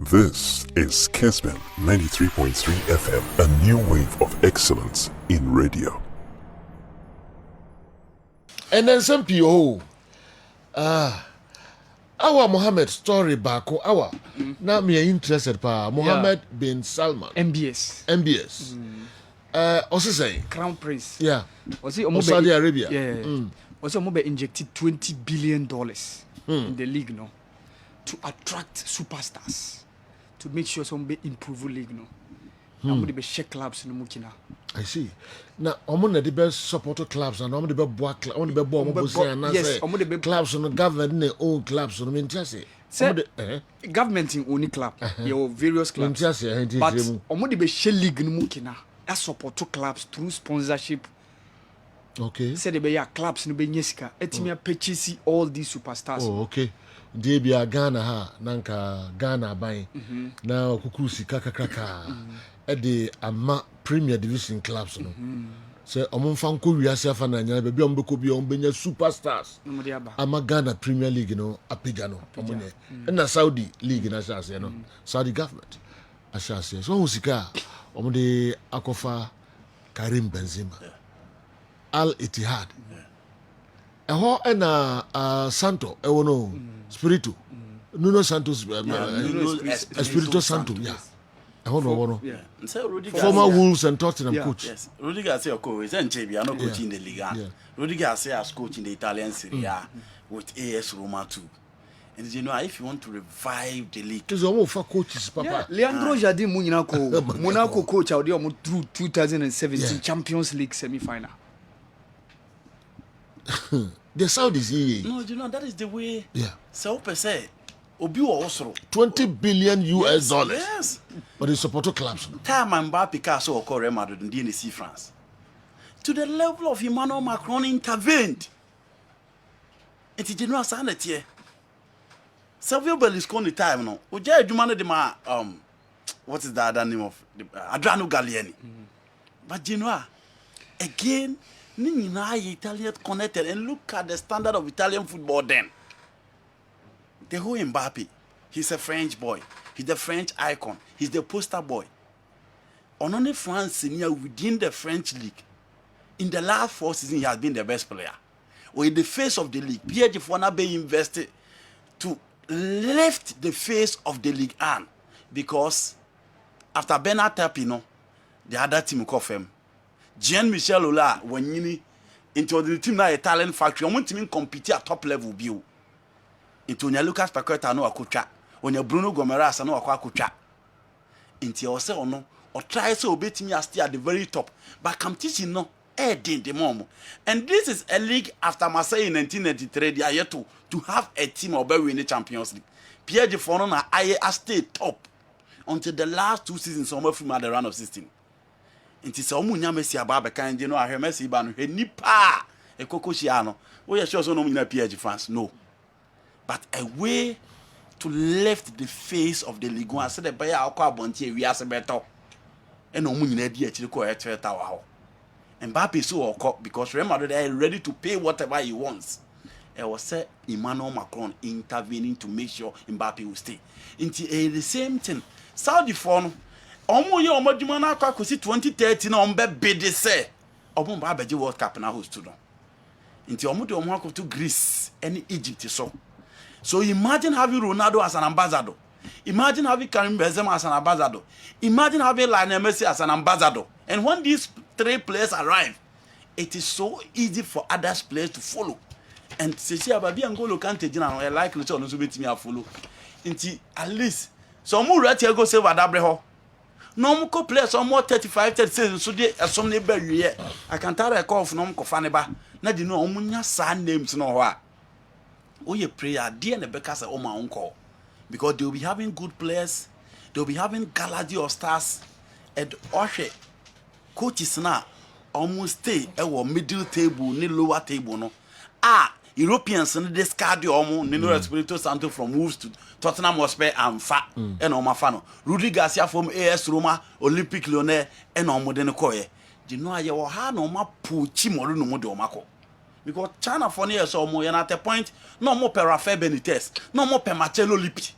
This is Kessben 93.3 FM, a new wave of excellence in radio. And then some people, our Mohammed story back, our now me interested pa Mohammed bin Salman, MBS. Also say Crown Prince. Yeah. Was he Saudi Arabia? Yeah. Also Mobe injected $20 billion in the league, no, to attract superstars, to make sure some be improve the league, no. Now be share clubs no mukina. I see. Now, I'm the best supporter clubs and I'm the best boy club. I'm the best boy and yes, clubs on the government, their own clubs on the interest. Government in only club, your various clubs. But I'm the share league no mukina. That support two clubs through sponsorship. Okay. Said they be clubs no be nyeska. Etimia purchase all these superstars. Oh, okay. They be a Ghana ha, nanka Ghana buying. Now kukusi kaka. At the Ama Premier Division clubs, no. Say, among Fanko, we are self and I be on Boko be on Benya superstars. Ama Ghana Premier League, you know, a pigano, and the Saudi League in Ashas, you know, Saudi government. Ashas, so Husika, the Akofa Karim Benzema, Al Ittihad. And Santo, Spiritu, Nuno Santos, Espirito Santo, yeah. Yeah. Former Wolves and Tottenham coach. Yes. Rudiger say coach is NCB, I know coach in the Liga. Rudiger say as coach in the Italian Serie A with AS Roma too. And you know, if you want to revive the league, it's almost for coaches, Papa. Leandro Jardim Monaco coach out there through 2017 Champions League semi-final. The Saudis, no, you know that is the way. Yeah. So per se. $20 billion US dollars. Yes. But they support clubs. Time and Picasso or Real Madrid in DNC France. To the level of Emmanuel Macron intervened. And it did not sound it here. Silvio Berlusconi time no. Oja Jumane de ma what is the other name of Adriano Gallieni. But you know, again, Nina Italian connected and look at the standard of Italian football then. The whole Mbappe, he's a French boy. He's the French icon. He's the poster boy. On only France senior within the French league. In the last 4 seasons, he has been the best player. Or in the face of the league, Pierre Gifona be invested to lift the face of the league on. Because after Bernard Tapino, the other team called him. Jean-Michel Ola, when you into the team now a talent factory, I want to compete at top level view. Into Lucas Paqueta no akucha, when Bruno Gomes no akucha. Into yourself no, or try so beating you stay at the very top. But come teaching no, the mom. And this is a league after Marseille in 1993. They are yet to have a team or be in the Champions League. Pierre Gifona na I stay top until the last 2 seasons. Some of them at the round of 16. Into some Messi ababa can you know I Messi ban he nipa e kokoshiano. We are sure so no in Pierre France no. But a way to lift the face of the league. I said the buyer alcohol bonti we are better. And no money idea to go at tower. And Mbappe so because Real Madrid are ready to pay whatever he wants. It was said Emmanuel Macron intervening to make sure Mbappe will stay. Into the same thing. Saudi phone. Omo ye omo djuma na akwa kosi 2030 na ombe bede say. Omo ba beje World Cup na host to no. Into omo de omo akwa to Greece and Egypt so. So imagine having Ronaldo as an ambassador. Imagine having Karim Benzema as an ambassador. Imagine having Lionel Messi as an ambassador. And when these 3 players arrive, it is so easy for other players to follow. And Sisi Ababi Angolo Kante Jina, I like Lucho no subit me a follow. Inti at least some more right here go save Adabreho. No more players some more 35, 36 so they some neighbor here. I can tell a call from Kofaneba. Na di no omunya sa names no wa. Oh, your prayer, dear Nebeka, oh, my uncle. Because they'll be having good players, they'll be having galaxy of stars, and Oshe coaches now almost stay at middle table, ni lower table. No, Europeans and discard your own, Nino Espirito Santo from Wolves to Tottenham Hotspur and Fat and Omafano. Rudy Garcia from AS Roma, Olympic Lyonnais, and Omodenokoye. Do you know I have no map puchi moru no modo mako? because China for near so more and at a point no more per Rafael Benitez, no more per Marcelo Lippi.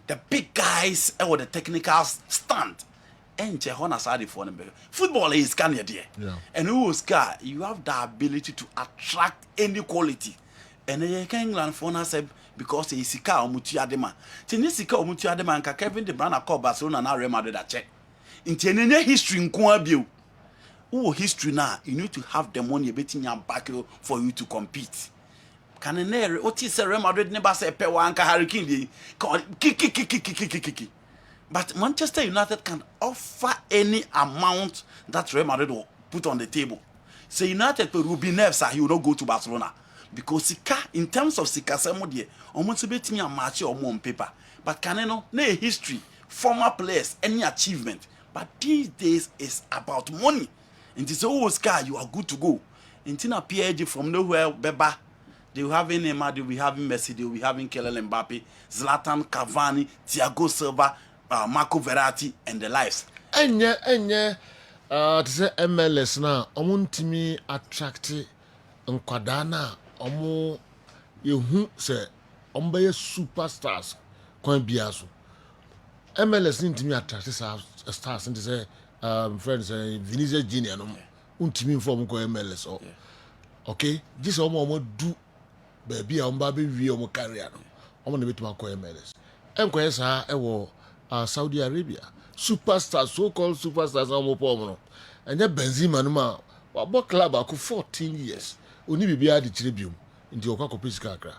The big guys or the technical stand. And Chehona side for them. Football is Kanye dear. And who is guy, you have the ability to attract any quality. And then can England for us because he is Sika Omutia Dema. Tinisika Omutia Dema and Kevin De Bruyne call Barcelona now Real Madrid that check. In any history in Kuabio. Oh, history now, you need to have the money betting your back for you to compete. Can an Otis Real Madrid never say Pewanka Hurricane? But Manchester United can offer any amount that Real Madrid will put on the table. Say United will be nerves, he will not go to Barcelona. Because Sika, in terms of Sika Samodie, almost bet me a match or more on paper. But can no history, former players, any achievement. But these days is about money. And it's always car, you are good to go. In Tina PSG from nowhere, Beba, they will have Neymar, they will be having Messi, they will be having Kylian Mbappe, Zlatan, Cavani, Thiago Silva, Marco Verratti, and the lives. Enye, to say MLS na, omuntimi attracti nkwadana, yehu se ombeye superstars kwan biaso. MLS ntimi attracti stars nti say friends Vinicius Junior no untimi inform ko MLS o. Okay, this omo do baby a omba be wi omo career no. Omo na betuma ko MLS. Enkoye sa ewo Saudi Arabia. Superstars, so-called superstars omo pom no. Enye Benzema no ma wa club ako 14 years. Oni bibia di chirebium nti okwa ko physical akra.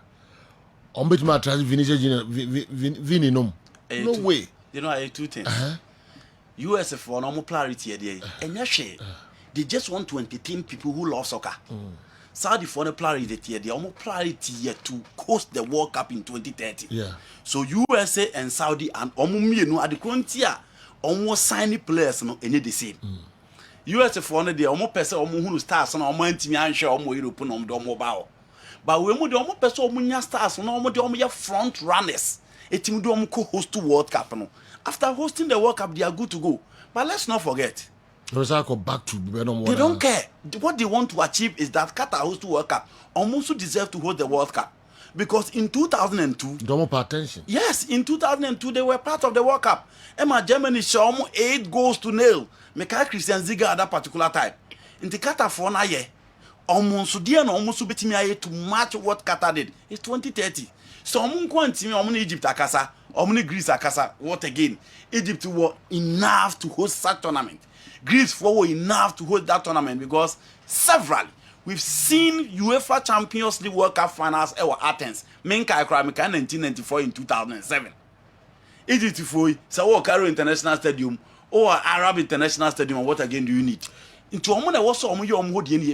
Omo betuma attract Vinicius Junior Vini no. No way. You know, two things. US for normal clarity there. And they just want to entertain people who love soccer. Saudi for the clarity there, they almost clarity to host the World Cup in 2030. Yeah. So USA and Saudi and Omumi at the frontier almost signing players no any the same. US for the almost person who stars on almost team and show almost European on mobile. But we mu the almost person who stars on almost the front runners. A team do co-host to World Cup no. After hosting the World Cup, they are good to go. But let's not forget. Back to they don't care. What they want to achieve is that Qatar hosts the World Cup. Almost deserve to host the World Cup. Because in 2002... Don't pay attention. Yes, in 2002, they were part of the World Cup. Emma Germany showed 8-0. Michael Christian Ziga at that particular time. In the Qatar for a year, almost betting to match what Qatar did. It's 2030. So Egypt akasa, Greece akasa. What again? Egypt were enough to host that tournament. Greece were enough to host that tournament because severally we've seen UEFA Champions League World Cup finals at Athens. Menka Akra 1994 in 2007. Egypt for so Cairo International Stadium or Arab International Stadium. What again do you need? Into Omona was so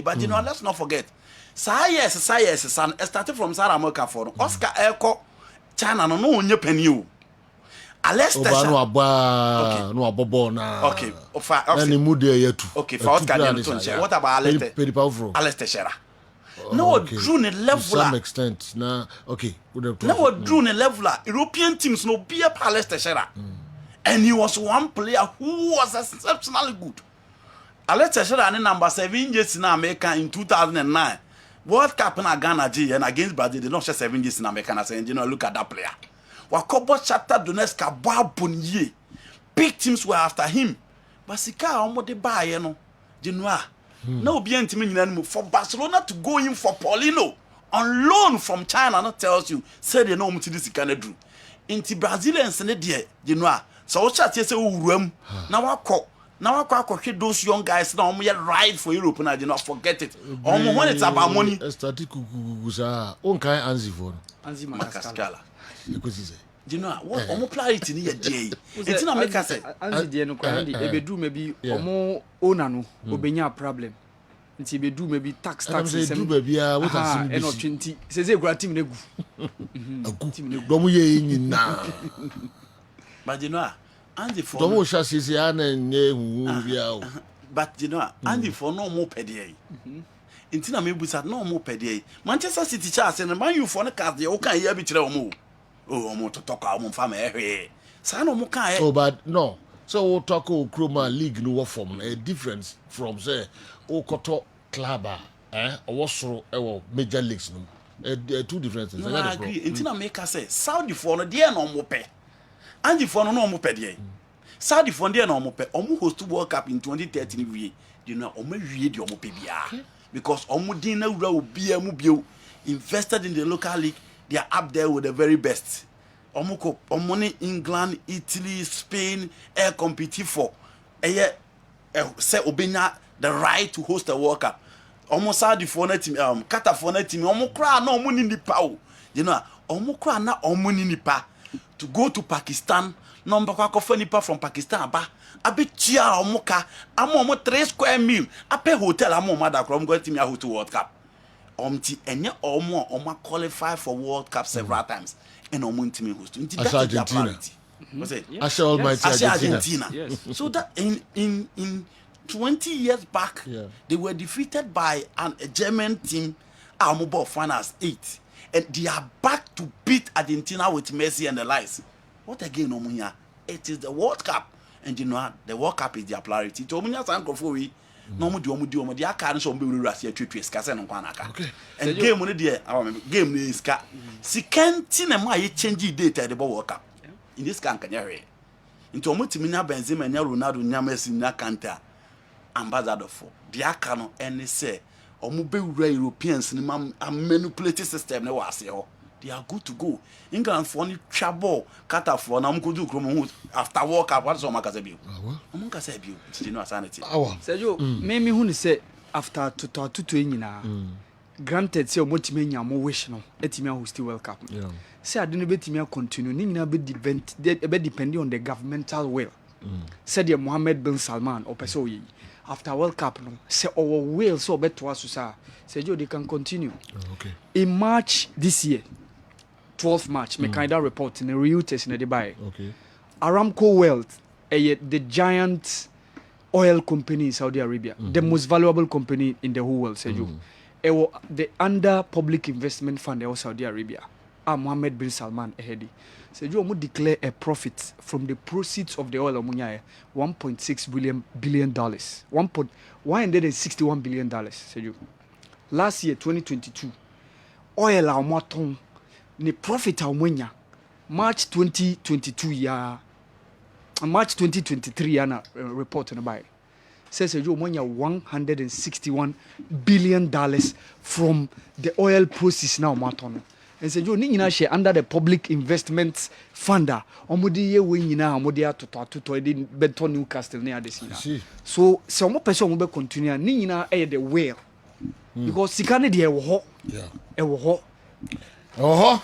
but you know, let's not forget. Yes, started from South America for Oscar Elko, China, no onye penny. Alesta no abobo na. Okay, any mood yetu. Okay, for Oscar what about Alesta Shera? No, drew a level. To some extent, na okay. No, drew a level. European teams no be a Alesta Shera. And he was one player who was exceptionally good. Alesta Shera number 7 years in America in 2009. World Cup in Ghana and against Brazil, they don't share 7 years in America. And saying, you know, look at that player. Wakobo Shakhtar Donetsk, Babunye. Big teams were after him. But Sika almost the buy, you know. No be anymore. For Barcelona to go in for Paulino on loan from China, not tells you, say they know what this can do. Into Brazilians and the you know. So what chat say room. Now I hit those young guys now ride for Europe and I did not forget it. When it's about money. Anzi Macascala. You know what? Omo play it in a day. It's in America. Anzi de no kwandi e do maybe omo owner no obenya problem. Nti be do maybe tax system. Do baby what has been 20. Say gura team negu. Team negu. Do mo ye nyina. But you know Andy for don't but you know Andy for no more per day. Intina me busa no more per day. Manchester City chance and man you for the cast the okay here be tire oh to talk our family eh. Sa no mo kan oh but no. So we'll talk o Chroma league no form a difference from say o Koto club ɔwɔ soro major leagues no two different things. No, I agree. Until I make us say Saudi for no dear no more pay. Angie for no more pay. Saudi for dear no more pay. Omu host to World Cup in 2013 we you know omu read your pay because omu dina will be a mubio invested in the local league. They are up there with the very best. Omuko omoni England, Italy, Spain air compete for say obenya the right to host a World Cup. Almost Saudi for na team Qatar for na team omo kra na omo ni nipa o you know omo kra na omo ni nipa to go to Pakistan number kwa kofa nipa from Pakistan aba abetia omo ka omo 3 square meal ape hotel amo mada kra omo go team ya to World Cup ti enye omo qualify for World Cup several times and omo team host nti that is their priority. What's it? Asha Almighty Argentina. Yes. So that in 20 years back, they were defeated by a German team, Mobile Finals 8. And they are back to beat Argentina with Messi and the likes. What again, Omunya? It is the World Cup. And you know, the World Cup is their priority. To Omunya Sankofowi, no more do, they are carrying some baby Russia to Scasen on Kwanaka. And game on the game is Ska. Sikantin and my change date at the World Cup. In this country, into Omutimina Benzema and Ronaldo Messi in that country. Ambassador for the Akano and say Omube Europeans in a manipulated system. They are good to go. England for any trouble, Qatar for an Amkudu after World Cup. What's on Makasabu? Amunkasabu, you know, sanity. Sergio, maybe who say after 2020 granted, say Motimania more wish no, Etimia who still World Cup. Say I didn't bet me continue, Nina be depending on the governmental will. Said the Mohammed bin Salman or Pesoyi. After World Cup, no, say our will so better to us, say Joe, they can continue. In March this year, 12th March, me kind of report in a Reuters in the Dubai. Aramco Wealth, the giant oil company in Saudi Arabia, the most valuable company in the whole world, say Joe. The under public investment fund in Saudi Arabia, Mohammed bin Salman ehedi. So you will declare a profit from the proceeds of the oil amunya $1.6 billion. $161 billion. So you last year 2022 oil amuaton the profit amunya March 2022 ya March 2023 yana report on buy says you amunya $161 billion from the oil proceeds now amuaton. And say you need share under the public investment funder. Omudi ye we nyina omudi atoto edin beton Newcastle near the scene. So some person will continue ni nyina the whale. Because sikane de e wo ho.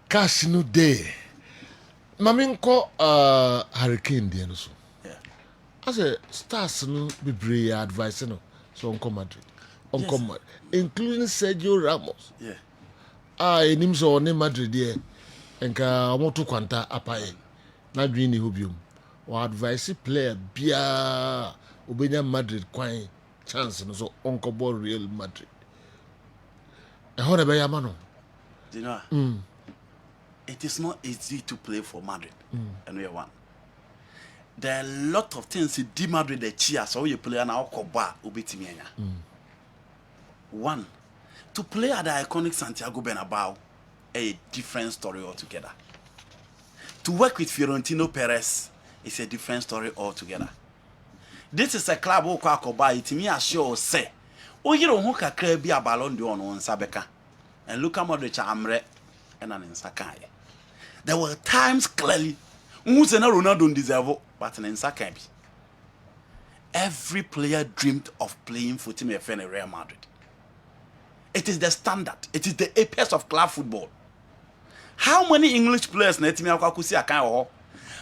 Cash no day. Maminko hurricane de no so. As a stars no be advice no so on Madrid. On Madrid including Sergio Ramos. Enim so ne Madrid there enka omoto kwanta apae na dwen ni hobium or advice player bia obenya Madrid kwan chance no so onko ball Real Madrid e ho na be yama no you know it is not easy to play for Madrid and we are one there are a lot of things di Madrid the chia so you play na okoba obetimi anya one to play at the iconic Santiago Bernabeu, a different story altogether. To work with Fiorentino Perez is a different story altogether. This is a club who can buy it. Me assure say, oh you don't hook a crab be a Ballon d'Or on Sabeka, and look at Modric Amre and an Insakai. There were times clearly, who's an Ronaldo deserve, but an Insakai. Every player dreamed of playing for Team FN and Real Madrid. It is the standard. It is the apex of club football. How many English players na etimi akwakusi akan ho?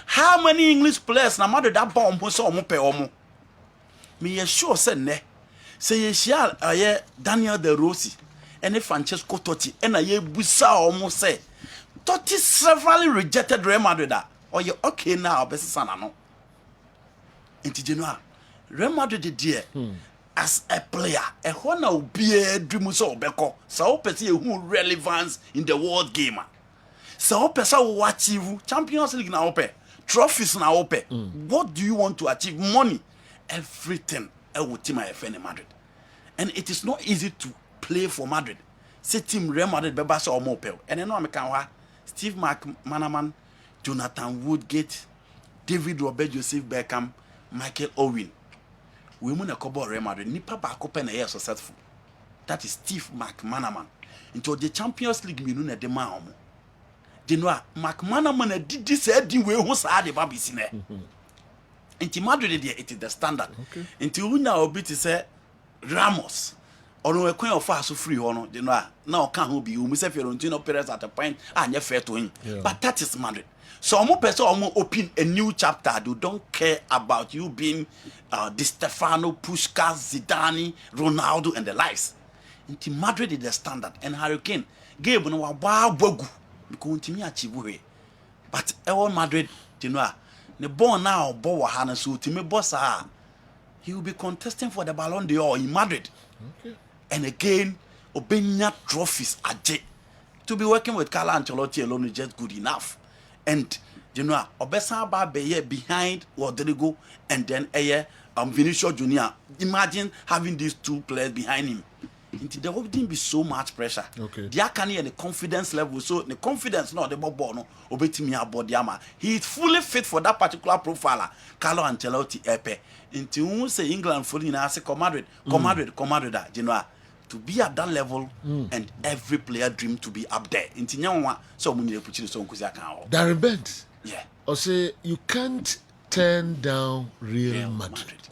How many English players na Madrid that bomb so omo pe omo? Me sure say ne. Say ye shia aye Daniel De Rossi and Francesco Totti and aye busa omo say Totti severally rejected Real Madrid or you okay now best sana no. Enti Genoa Real Madrid dey as a player, a honor will be a dream so beko. So person who relevance in the world game. So person will achieve Champions League now open, trophies now open. What do you want to achieve? Money, everything. I will team my FN Madrid. And it is not easy to play for Madrid. Say team Real Madrid beba say omo pel. And then I can wa Steve McManaman, Jonathan Woodgate, David Robert Joseph Beckham, Michael Owen. We mun a couple Real Madrid. Nipa ba ko pe na ye successful. That is Steve McManaman. Into the Champions League minu na de ma omo. De no McManaman na did this di we ho sa de ba bi sine. Into Madrid there it is the standard. Okay. Into una obi to say Ramos. Ono we kwen of us free hono de no na o kan ho bi o mu se Fiorentino Perez at a point anya fair to him. Yeah. But that is Madrid. So omo person omo open a new chapter. They don't care about you being Di Stefano, Puskás, Zidane, Ronaldo and the likes. Into Madrid is the standard and Hurricane Gabe no wa bogu because ntimi achieve we. But all Madrid you know the ball now ball wa hana so ultimate boss he will be contesting for the Ballon d'Or in Madrid. Okay. And again, Obenya trophies aje. To be working with Carlo Ancelotti alone is just good enough. And you know, Obesa ba be behind Rodrigo and then Vinicius Junior. Imagine having these two players behind him. There wouldn't be so much pressure. Okay. They can and the confidence level. So the confidence not the ball no obetimi about Yama. He is fully fit for that particular profiler. Carlo Ancelotti epe. Until we say England fully now say come Madrid, you know, to be at that level and every player dream to be up there. Until now, so we need to put you so Darren Bent. Yeah. Or say you can't turn down Real Madrid.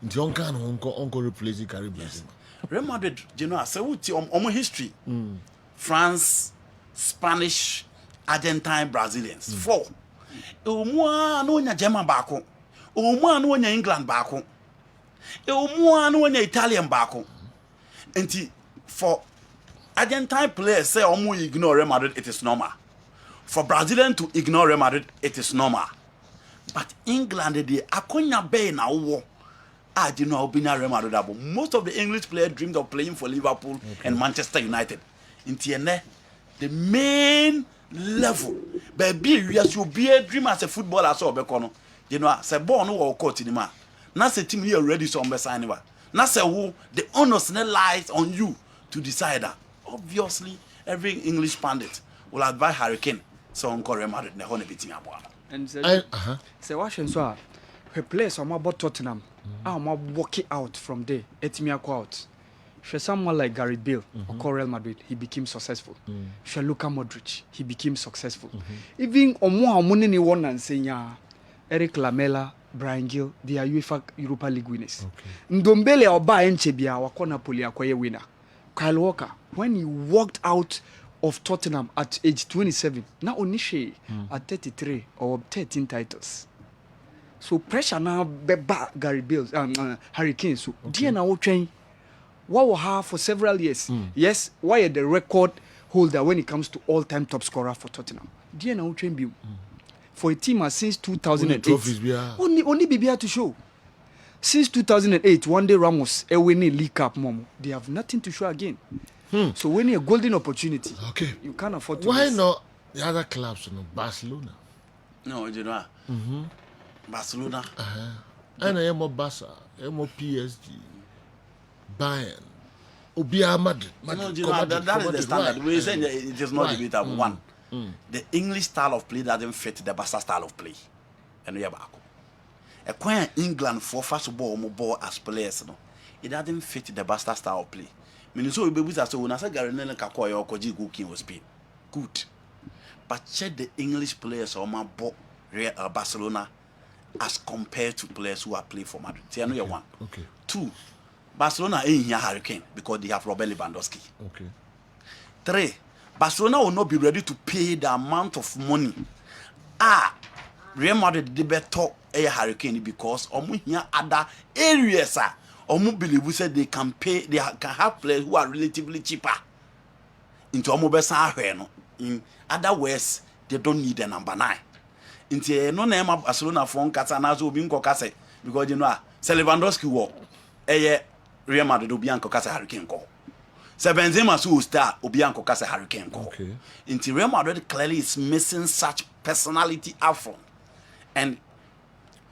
Until uncle replace Caribbean. Yes. Real Madrid, you know, so we history. France, Spanish, Argentine, Brazilians. 4. Umwa no nya German bako. Umwa no nya England bako. Umwa no nya Italian bako. And for Argentine players say omu ignore Real Madrid, it is normal. For Brazilian to ignore Real Madrid, it is normal. But England they akonya be na wo. I do not be Real Madrid. Most of the English players dreamed of playing for Liverpool and Manchester United. In TNA, the main level, baby, you should be a dream as a footballer. So, you know, say born or court in ma. Now, say team here already so sign. Now, say who the onus lies on you to decide that. Obviously, every English pundit will advise Hurricane. So, on Real Madrid, the whole bit about. And say, watch and so her players are about Tottenham. I'm walking out from there. Etimi out. For someone like Gareth Bale or Real Madrid, he became successful. For Luka Modric, he became successful. Even Omo ni one and saying Eric Lamela, Brian Gill, they are UEFA Europa League winners. Ndombele oba enchebia wako Napoli akoye winner. Kyle Walker, when he walked out of Tottenham at age 27, now Onishe at 33 or 13 titles. So pressure now beba Gary Bales, Hurricane. So dear now train. What will have for several years? Yes, why are the record holder when it comes to all-time top scorer for Tottenham? Dear now train be for a team since 2008. Only Bibia to show. Since 2008, one day Ramos winning League Cup, mom. They have nothing to show again. So when a golden opportunity, okay, you can't afford to. Why miss. not the other clubs? Barcelona. No, you know. Barcelona. And I am a Barca, I'm a PSG, Bayern, Obia Madrid. No, you know, that is the standard. We say it is not debatable. One, the English style of play doesn't fit the Barca style of play. And we are back. Acquire England for first ball as players, no, it doesn't fit the Barca style of play. So we say when I say Gary Neville Kakoy or Koji Guki was Spain, good, but check the English players on my ball Barcelona as compared to players who are playing for Madrid. See, I know one. Okay. 2, Barcelona ain't here Hurricane because they have Robert Lewandowski. Okay. 3, Barcelona will not be ready to pay the amount of money. Real Madrid they better a Hurricane because here other areas believe we said they can pay. They can have players who are relatively cheaper. Into in other words, they don't need a number 9. Into no name of Barcelona phone Catanazo Binko Case because you know Lewandowski war Real Madrid Obianco Casa Hurricane call. Benzema so star Obianco Casa Hurricane call. Okay. Into Real Madrid clearly is missing such personality up front. And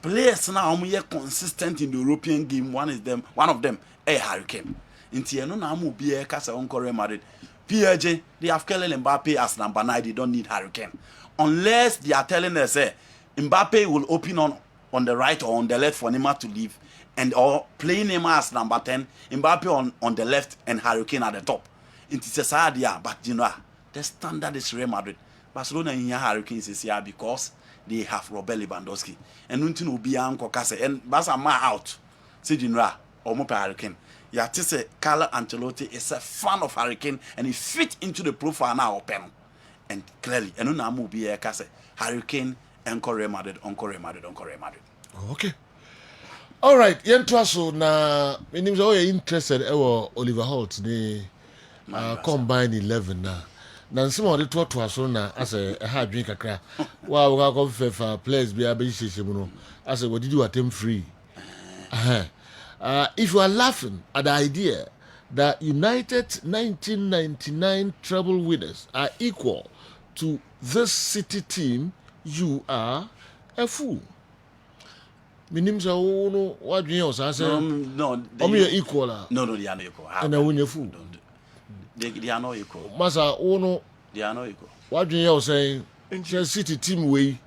players now are consistent in the European game. One of them, a Hurricane. Inti eno na amu bi e kasa onko Real Madrid. PSG, they have Kylian Mbappe as number 9. They don't need Harry Kane. Unless they are telling us, Mbappe will open on the right or on the left for Neymar to leave, and or playing Neymar as number 10, Mbappe on the left and Harry Kane at the top. It's a sad idea, but you know, the standard is Real Madrid. Barcelona in Harry Kane is here because they have Robert Lewandowski. And nothing will be Uncle Kase. And Barcelona out. See, you know, or more Harry Kane. Yeah, to say Carlo Ancelotti is a fan of Harry Kane and he fit into the profile now open. And clearly, and now move be a case Harry Kane, Uncle Real Madrid, Uncle Real Madrid, Uncle Real Madrid. Okay. All right. Yentraso na menim so you interested Oliver Holt ni combine 11 na. Na nsema ode to aso na ase ha adwen kakra. Wa wo ka fefa players bia be hihye mu no. Ase we did you attempt free. If you are laughing at the idea that United 1999 treble winners are equal to this City team, you are a fool. Minim say no what do you say? No, they equal. No, they are not equal. And I win a fool. They are not equal. Masa no, they are not equal. What do you say? City team way.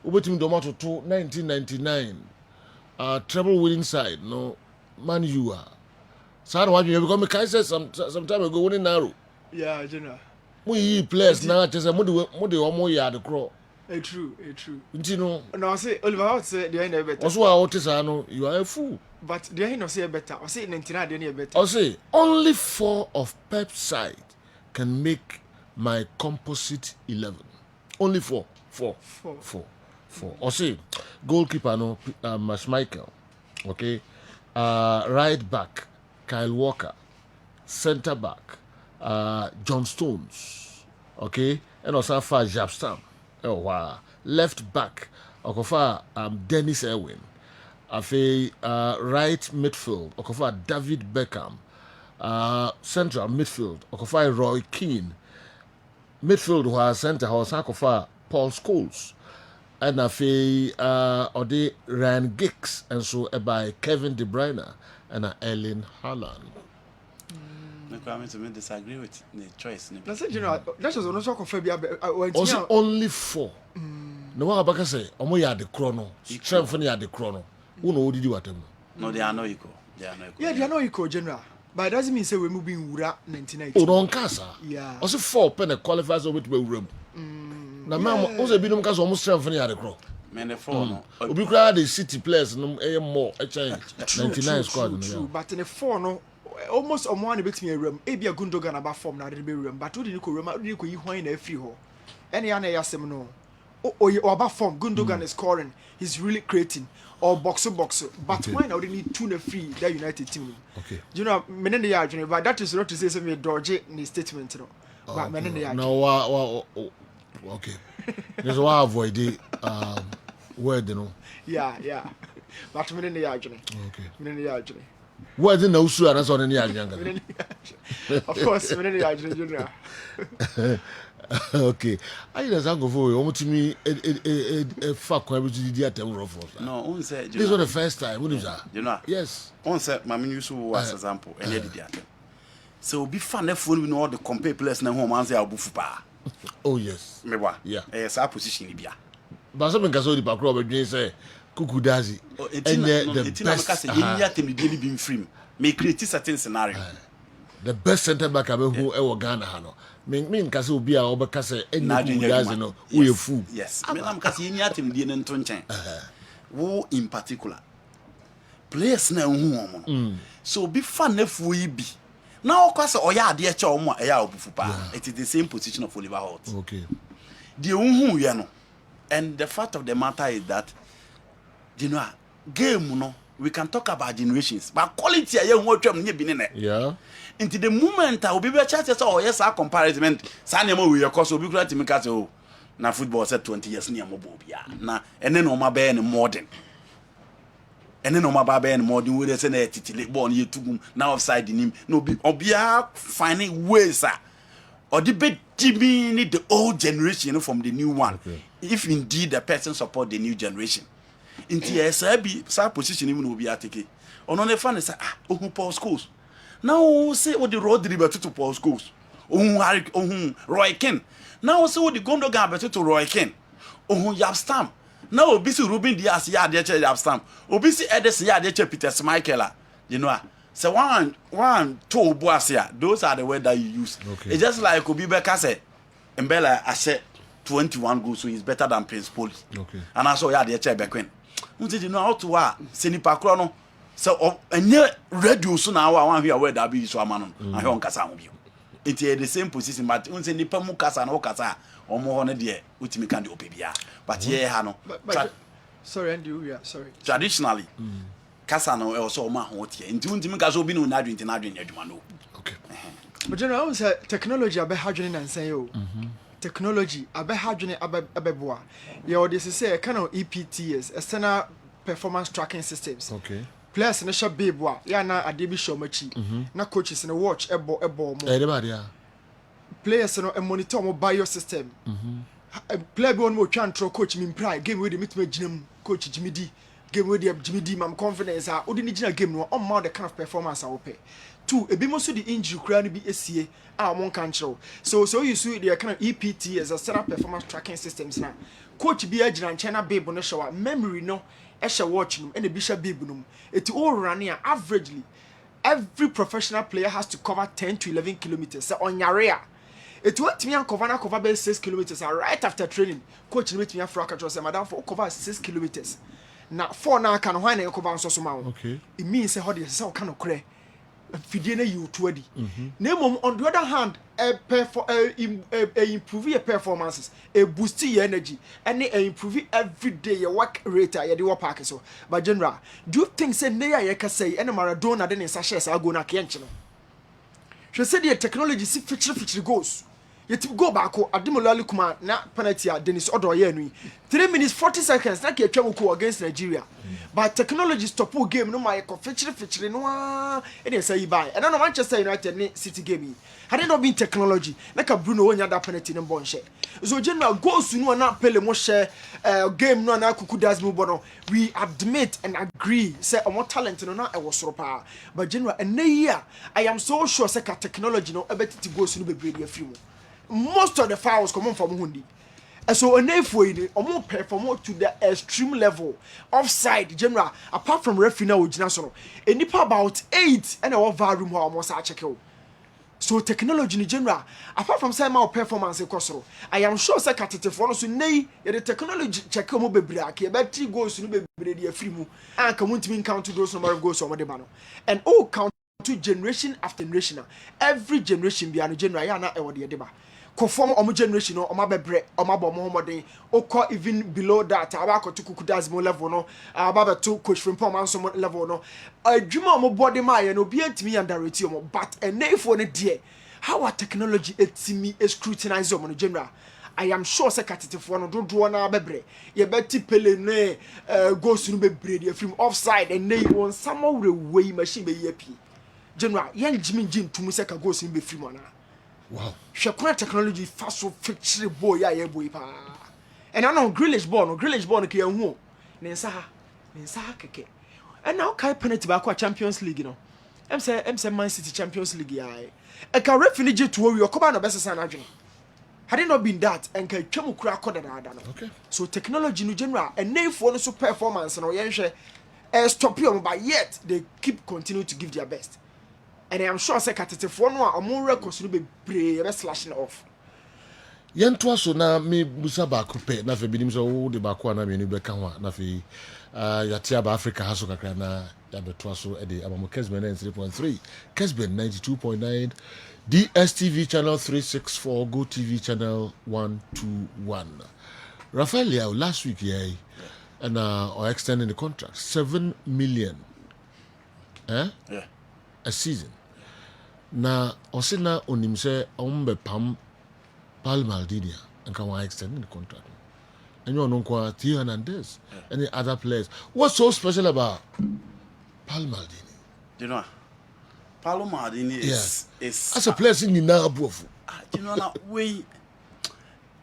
Ubetim Domato to 1999. Treble winning side, no. Man, you are. So what you become a Kaiser some time ago winning narrow. Yeah, you know. We players now just a mode or yard crow. True. You know. No, I say Oliver Holt say they ain't better. Also, I know you are a fool. But they ain't no say better. I say 99 they ain't better. I say only 4 of Pep's side can make my composite 11. Only 4. I say goalkeeper no Michael. Okay. Right back, Kyle Walker. Center back, John Stones. Okay, and also for Jabstam. Oh wow. Left back, Okofa Dennis Irwin. Afe right midfield, Okofa David Beckham. Central midfield, Okofa Roy Keane. Midfield was center, Okofa Paul Scholes. And afe ode Ryan Giggs and so by Kevin De Bruyne and Erling Haaland. I disagree with the choice. That's it, you know. That was also confirmed. Also only 4. No one about say omo ya the chrono. Strength ya the chrono. Who know did you attempt? No, they are not equal. Yeah, they are not equal, general. But it doesn't mean say we're moving Wura 1990. Oh, don't casa. Yeah. Also 4 pen qualifiers over to room. Na man also be no case almost strength ya the chrono. Men the 4 no. Obi kra the City players no more 99 squad. True, but in the 4 no almost on one bit me a room. Ebia Gundogan about form na the room, but we didn't room, we didn't you in a free hole. Any other yasem no. Or about form Gundogan is scoring. He's really creating or boxer. But why now they need 2 free that United team. Okay. You know, men in the yard, but that is not to say something dodgy in the statement, you know. But men in the yard. No, okay. There's why avoid the word, you know. Yeah. But men in the yard, okay. Men in the yard. Word in no sure that's on the yard, younger. Of course, men in the yard, junior. Okay. I just go for you. Almost to me, a fuck when we did the attempt of no, on said this was the first time. What is that? You know, yes. On said, my minister was example, and did the attempt. So be fun if we know the compare players na home and say Abufupa. Oh, yes. Mewa. Yeah. Yes, our position in Libya. But something can so the back row, but you say, Kuku Dazi. And the best. You have to be being free. May create certain scenario. The best centre back I've ever Ghana. Mean Castle be our Obacasa and Nazi, we are fool. Yes, I'm Cassie Yatim Dian Tonchen. Who in particular. Players now, so be fun if we be. Now, of course, Oya, dear Choma, it is the same position of Oliver Holt. Okay. The Unhu Yano. And the fact of the matter is that, you know, game, no, we can talk about generations, but quality, I don't want to be in it. Yeah. Into the moment I will be a chance, oh, yes, our comparison, Sanemo, we are cost will be glad to make us, oh, now football said 20 years near Mobobia. Now, and then on my band modern. And then on my baby and more than we send a titile born here to now offside in him. No be obia finding ways or debate need the old generation from the new one. Okay. If indeed the person support the new generation. In TSB, some position even will be attic. On the fun is Paul schools. Now say what the road deliver to Paul schools. Roy Ken. Now say what the Gondogan better to Roy Ken. Yabstam. Now Obisi Ruben Diaz ya de Yabstam. Obisi Edison ya de Peter Schmeichel. You know. So one two boasia. Those are the words that you use. Okay. It's just like Obi Beka said. Mbella I said 21 goals, so he's better than Prince Police. Okay. And I saw ya de Queen. You know how to wa Senipa Chrono. So enye radio so na wa hear where that be so amano. I hear on kasa ho bi. It's the same position but unse nipa mu kasa na o kasa omo ho ne de utimi kan de opebia. But here ha no. Sorry, Andy, sorry. Traditionally, kasa no also ma ho tie. Nti untimi kasa obi no na adwin ti na adwin adwuma no. Okay. But you know, technology abe hadwene and say yo. Technology abe hadwene abeboa. Yeah, this is say kind of EPTS, external performance tracking systems. Okay. Players na sha beboa. Ya na ade bi show machi. Na coaches na watch ebo mo. Everybody yeah. Players no monitor mo bio system. Player bi won mo twa ntro coach me pride game we dey meet me ginam coach Jimmy D. Game we dey Jimmy D mam confidence ah odi ni gina game no on ma the kind of performance I will pay. Two, ebi mo so the injury kura no bi esie a mo kan kyerɛw. So you see the kind of EPT as a setup performance tracking systems na. Coach bi agina nkyɛn na babe no show memory no ehye watch no and ebi hye babe no. It all running averagely every professional player has to cover 10 to 11 kilometers. So on yarea it went me and cover by 6 kilometers right after training. Coach meet me and Fraka say madam for cover 6 kilometers. Now 4 now can why na cover so ma. Okay. It means say how dey say kind of kure. Fidie na you to adi. Na mom on the other hand improve your performances, boost your energy and improve every day your work rate ya dey work park so. But general, do you think say na ya ka say and Maradona dey in sachets go na kenchi no? She said the technology see feature goes. Yet go back Adimolali Kuma na penalty Dennis Odo ye nui 3 minutes 40 seconds na ke atwa against Nigeria. But technology stop game no my feature no e say you buy. And no Manchester United ni City game. Had it not been technology like a Bruno onya that penalty no bon share. So general goals no na Pele mo share game no na Kuku das mo bono. We admit and agree say omo talent no na e wo soro pa. But general and year I am so sure say ka technology no ebetiti goals no bebre dey free mo. Most of the fouls come from Hundi. And so on perform to the extreme level offside general apart from referee now so any about 8 and our VAR room almost check. So technology in general apart from say my performance I am sure say katete for no so nei the technology check mo bebre ake better goals no bebre dey free mu and come to count those number of goals on the bano and all count to generation after generation every generation be an general ya na e wo de deba conform omo generation no omo bebre omo bo mo homoden okọ even below that abako to kukudas mo level no ababa to coach Frimpong manso level no adwuma omo body ma ye no bi antimi underrate omo but enefo ne de how our technology etimi scrutinize omo no general I am sure say katetefo no dodo na bebre ye beti Pele ne goals no bebre de from offside and they won some way machine be yapi general yen Jimmy Jim to say ka goals no be free mana. Wow. Shekuna technology fast so fixture boy ya boy pa. And I know Grealish born no ke hu. Ne nsa keke. And now kai penalty ba kwa Champions League no. Em say Man City Champions League ya. E ka referee je to we okoba no best san adwene. Had it not been that and ka twam kura koda na ada no. Okay. So technology no general and nefo no so performance no yen hwe stop you but yet they keep continue to give their best. And I am sure say katetefo no a omo records no be brave be slashing off. Yentoa so na me busa ba ko pe na fe binim so wo de ba ko na me ni be kan wa na fe yatia ba Africa haso kakra na ya betoa so e de abamo Kessben 93.3 Kessben 92.9 DSTV channel 364 Go TV channel 121. Rafael Leao last week and or extending the contract 7 million Yeah. a season. Na osina onimse ombe pam Palmaldinia and can extend the contract. And you know Theo Hernandez and the other players. What's so special about Palmaldini? You know, Paulo Maldini is as a player in the you know now we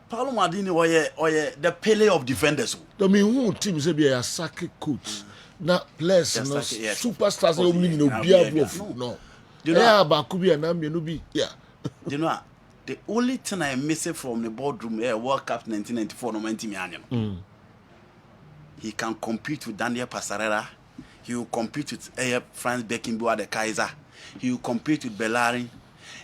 Paulo Maldini or the Pele of defenders. I mean who team say be a sake coach. Na players no superstars no mean no be no. You know, yeah, Bakubi and Nambi, yeah. you know, the only thing I miss from the boardroom, World Cup 1994, no man, he can compete with Daniel Passarella. He will compete with Franz Beckenbauer, the Kaiser. He will compete with Bellerin.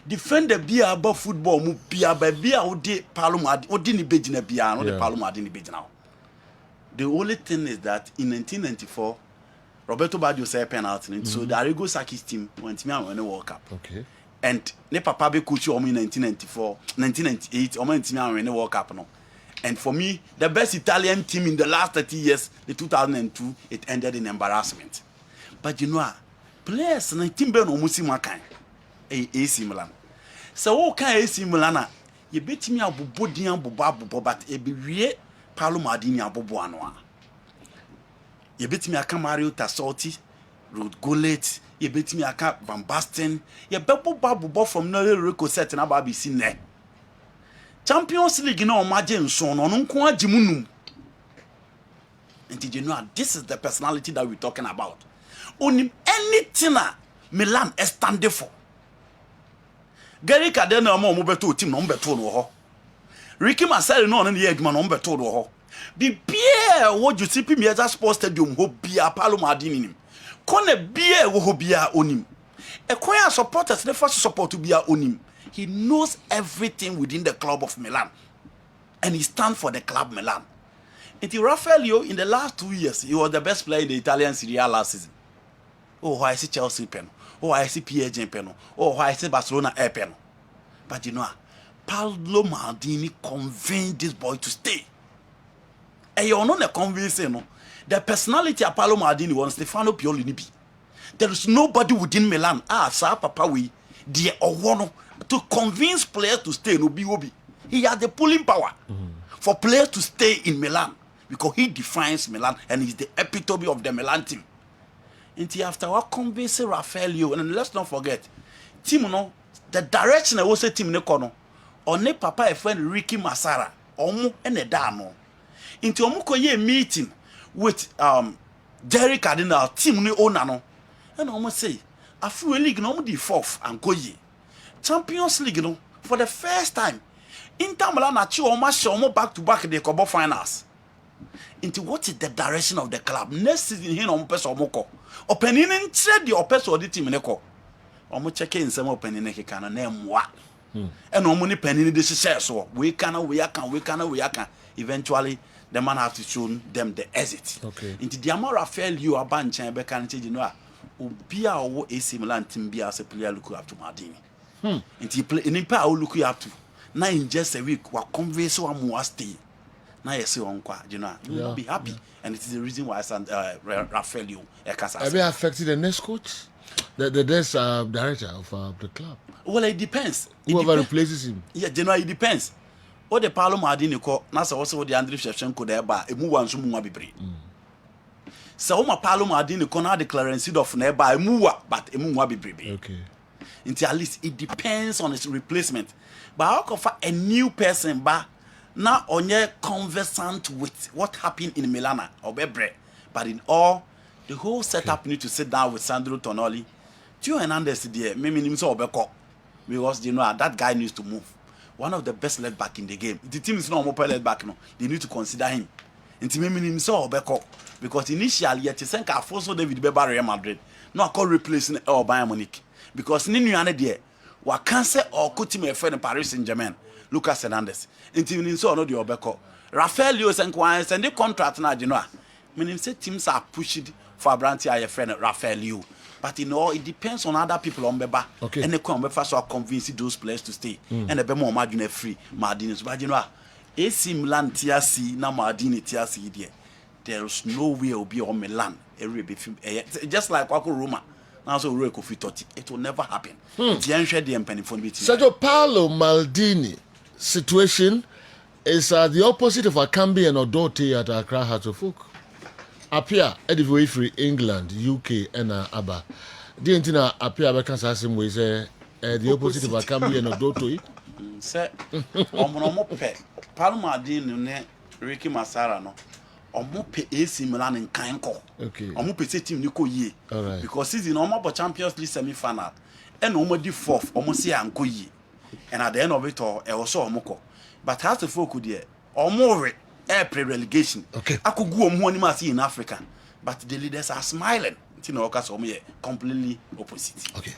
Defend the beer about football, mu beer by beer who did Paloma, who didn't be in a beer, no the Paloma didn't be now. The only thing is that in 1994, Roberto Baggio said penalty, so the Arrigo Sacchi's team went to me and won the World Cup. Okay. And ne papa be coach in 1994, 1998, went to me and won the World Cup. No. And for me, the best Italian team in the last 30 years, the 2002, it ended in embarrassment. But you know, players na team be no musi makan. AC Milan. So what can AC Milan? You bet me abubo din abubo but e be wie Paolo Maldini abubo ano. You bet me aka Mario Tassotti, Ruud Gullit, you bet me aka Van Basten, you bebo babubo from Nole Rico set na ba bi sinne. Champions League na imagine so no nko ajimunum. And you know this is the personality that we're talking about. Only anything Milan is standing for. Gary Cadena no mo beto team no beto no ho. Ricky Marcel no the edman no beto no ho. Be beer what you see Premier Sports Stadium ho bia Paolo Maldini nim. Kone beer wo ho bia onim. E kwaya supporters the first support to bia onim. He knows everything within the club of Milan. And he stands for the club Milan. Until Raffaello in the last 2 years, he was the best player in the Italian Serie A last season. Oh, I see Chelsea pen. Oh, I see PSG pen. Oh, I see Barcelona pen. But you know, Paolo Maldini convinced this boy to stay. And you're not convincing, no? The personality of Paolo Maldini was Stefano Pioli nibi. There is nobody within Milan. Sir Papa we the Owono to convince players to stay. No B.O.B. He has the pulling power for players to stay in Milan because he defines Milan and he's the epitome of the Milan team. Until after what convince Raffaello, and let's not forget, team no, the direction I was a team ne kono, or ne papa a friend Ricky Massara, omu and a dano. Into omuko ye meeting with Jerry Cardinal, team ne onano, and almost say, I feel a league no the fourth and go ye. Champions League no, for the first time, Inter Milan achieve almost show back to back the Cup finals. Into what is the direction of the club? Next season, he no person omoko. Opening in trade the opes or the team neko. Omo check in some opening ne kana name wa. And omo ni penny this is so we can. Eventually, the man have to show them the exit. Okay. Into the amount of fail you aban chan be kan you know. Ubia or AC Milan team be as a player look up to Maldini. Into play in pa look up to. Now in just a week, we convince one more stay. Now you see on qua, you know, you will be happy, and it is the reason why I sent Raffaello. Have you affected the next coach, the next director of the club? Well, it depends. Whoever replaces him. Yeah, you know, it depends. What the Paolo Maldini call, that's also what the Andriy Shevchenko there, but a move on some more be brave. So, my Paolo Maldini call now the clearance of nearby a move, but a move be brave. Okay. Until at least it depends on its replacement. But I'll offer a new person, but now on your conversant with what happened in Milan or Bebre. But in all, the whole setup need to sit down with Sandro Tonali. Tio Hernandez there, maybe himself Obeko. Because you know that guy needs to move. One of the best left back in the game. The team is not more left back no. They need to consider him. Until maybe himself Obeko. Because initially yet think Afonso David Beba Real Madrid. No I call replacing Bayern Munich. Because Ninu Yane there. Wa cancel or cut him a friend in Paris Saint-Germain, Lucas Hernandez. Until you saw no the Obeko. Raffaello and the contract now, you know. Meaning say teams are pushed for Abranti a friend Raffaello. But you know, it depends on other people on Beba. Okay. And they come Beba so convince those players to stay. And they be more margin free Maldini. But you know, AC Milan TRC na Maldini TRC there. There is no way will be on Milan. Just like Wako Roma. Also, it will never happen. Sergio Paolo Maldini situation is the opposite of Akambi and Odote at Accra Hearts of Oak. Appear Edivoi free England, UK, and Abba. Didn't appear because I say the opposite of Akambi and Odote. Say, Paolo Maldini, Ricky Massara, no. ɔmo pe AC Milan nkan kɔ Okay. ɔmo pe sɛ team ni kɔ yie Alright. because season ɔmo bɔ Champions League semi final ɛna ɔmo di fourth ɔmo si ankɔ yie and at the end of it all ɛwɔ sɛ ɔmo kɔ but as the folk deɛ ɔmo re pre relegation Okay. akɔgu ɔmo ho anim ase in Africa but the leaders are smiling nti na ɔka sɛ ɔmo yɛ completely opposite. Okay.